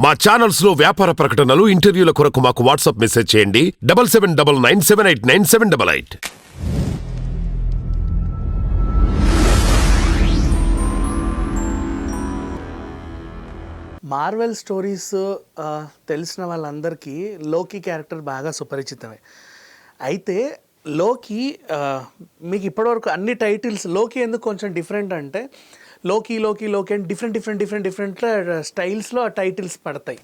మా ఛానల్స్ లో వ్యాపార ప్రకటనలు ఇంటర్వ్యూల కొరకు మాకు వాట్సాప్ మెసేజ్ చేయండి 7799978978. మార్వెల్ స్టోరీస్ తెలిసిన వాళ్ళందరికీ లోకీ క్యారెక్టర్ బాగా సుపరిచితమే. అయితే లోకీ మీకు ఇప్పటివరకు అన్ని టైటిల్స్ లోకీ ఎందుకు కొంచెం డిఫరెంట్ అంటే లోకీ లోకీ లోకీ అని డిఫరెంట్ స్టైల్స్లో ఆ టైటిల్స్ పడతాయి.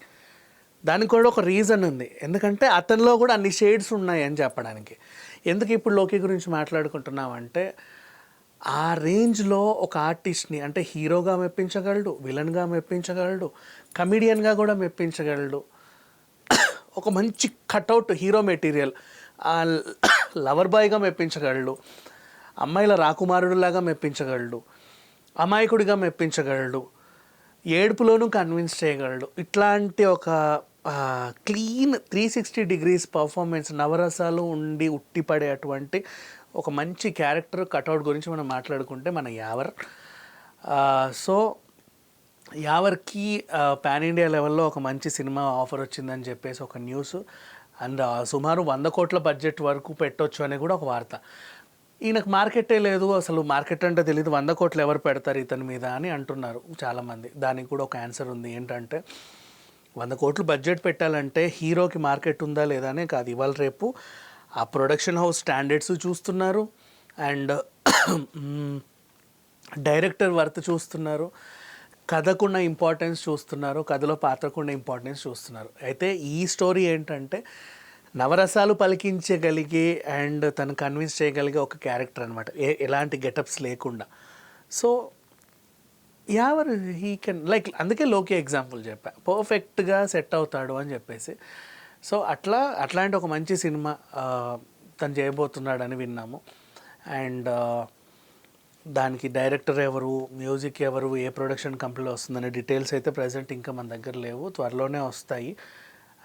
దానికి కూడా ఒక రీజన్ ఉంది, ఎందుకంటే అతనిలో కూడా అన్ని షేడ్స్ ఉన్నాయి అని చెప్పడానికి. ఎందుకు ఇప్పుడు లోకీ గురించి మాట్లాడుకుంటున్నామంటే ఆ రేంజ్లో ఒక ఆర్టిస్ట్ని అంటే హీరోగా మెప్పించగలడు, విలన్గా మెప్పించగలడు, కమిడియన్గా కూడా మెప్పించగలడు, ఒక మంచి కట్అవుట్ హీరో మెటీరియల్ లవర్ బాయ్గా మెప్పించగలడు, అమ్మాయిల రాకుమారుడిలాగా మెప్పించగలడు, అమాయకుడిగా మెప్పించగలడు, ఏడుపులోనూ కన్విన్స్ చేయగలడు. ఇట్లాంటి ఒక క్లీన్ 360 degrees పర్ఫార్మెన్స్, నవరసాలు ఉండి ఉట్టిపడే అటువంటి ఒక మంచి క్యారెక్టర్ కట్అవుట్ గురించి మనం మాట్లాడుకుంటే మన యావర్. సో యావర్కి పాన్ ఇండియా లెవెల్లో ఒక మంచి సినిమా ఆఫర్ వచ్చిందని చెప్పేసి ఒక న్యూస్, అండ్ సుమారు 100 కోట్ల బడ్జెట్ వరకు పెట్టొచ్చు అని కూడా ఒక వార్త. ఈయనకు మార్కెటే లేదు, అసలు మార్కెట్ అంటే తెలియదు, 100 కోట్లు ఎవరు పెడతారు ఇతని మీద అని అంటున్నారు చాలామంది. దానికి కూడా ఒక ఆన్సర్ ఉంది, ఏంటంటే 100 కోట్లు బడ్జెట్ పెట్టాలంటే హీరోకి మార్కెట్ ఉందా లేదా అనే కాదు, ఇవాళ రేపు ఆ ప్రొడక్షన్ హౌస్ స్టాండర్డ్స్ చూస్తున్నారు, అండ్ డైరెక్టర్ వర్త్ చూస్తున్నారు, కథకున్న ఇంపార్టెన్స్ చూస్తున్నారు, కథలో పాత్రకున్న ఇంపార్టెన్స్ చూస్తున్నారు. అయితే ఈ స్టోరీ ఏంటంటే నవరసాలు పలికించగలిగే అండ్ తను కన్విన్స్ చేయగలిగే ఒక క్యారెక్టర్ అనమాట, ఎలాంటి గెటప్స్ లేకుండా. So whatever he can like, అందుకే లోకీ ఎగ్జాంపుల్ చెప్పా, పర్ఫెక్ట్గా సెట్ అవుతాడు అని చెప్పేసి. సో అట్లాంటి ఒక మంచి సినిమా తను చేయబోతున్నాడని విన్నాము. అండ్ దానికి డైరెక్టర్ ఎవరు, మ్యూజిక్ ఎవరు, ఏ ప్రొడక్షన్ కంపెనీలో వస్తుందనే డీటెయిల్స్ అయితే ప్రజెంట్ ఇంకా మన దగ్గర లేవు, త్వరలోనే వస్తాయి.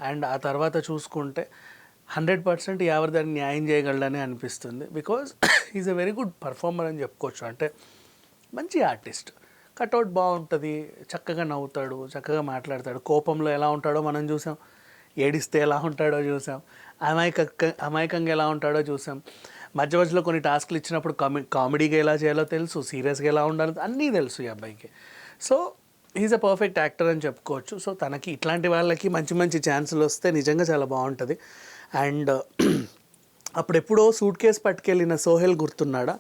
అండ్ ఆ తర్వాత చూసుకుంటే 100% యావర్ దాన్ని న్యాయం చేయగలడని అనిపిస్తుంది, because is a very good performer అని చెప్పుకోవచ్చు. అంటే మంచి ఆర్టిస్ట్, కట్అవుట్ బాగుంటుంది, చక్కగా నవ్వుతాడు, చక్కగా మాట్లాడతాడు, కోపంలో ఎలా ఉంటాడో మనం చూసాం, ఏడిస్తే ఎలా ఉంటాడో చూసాం, అమాయకంగా ఎలా ఉంటాడో చూసాం, మధ్య మధ్యలో కొన్ని టాస్క్లు ఇచ్చినప్పుడు కామెడీగా ఎలా చేయాలో తెలుసు, సీరియస్గా ఎలా ఉండాలో అన్నీ తెలుసు ఈ అబ్బాయికి. So is a perfect actor అని చెప్పుకోవచ్చు. సో తనకి ఇట్లాంటి వాళ్ళకి మంచి మంచి ఛాన్సులు వస్తే నిజంగా చాలా బాగుంటుంది. అండ్ అప్పుడెప్పుడో సూట్ కేసు పట్టుకెళ్ళిన సోహెల్ గుర్తున్నాడా,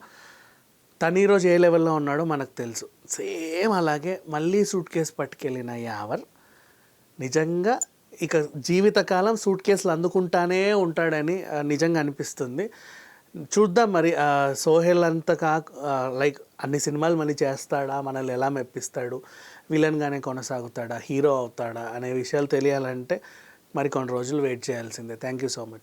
తను ఈరోజు ఏ లెవెల్లో ఉన్నాడో మనకు తెలుసు. సేమ్ అలాగే మళ్ళీ సూట్ కేసు పట్టుకెళ్ళిన యావర్ నిజంగా ఇక జీవితకాలం సూట్ కేసులు అందుకుంటానే ఉంటాడని నిజంగా అనిపిస్తుంది. చూద్దాం మరి సోహెల్ అంతా లైక్ అన్ని సినిమాలు మళ్ళీ చేస్తాడా, మనల్ని ఎలా మెప్పిస్తాడు, విలన్గానే కొనసాగుతాడా, హీరో అవుతాడా అనే విషయాలు తెలియాలంటే మరి కొన్ని రోజులు వెయిట్ చేయాల్సిందే. Thank you so much.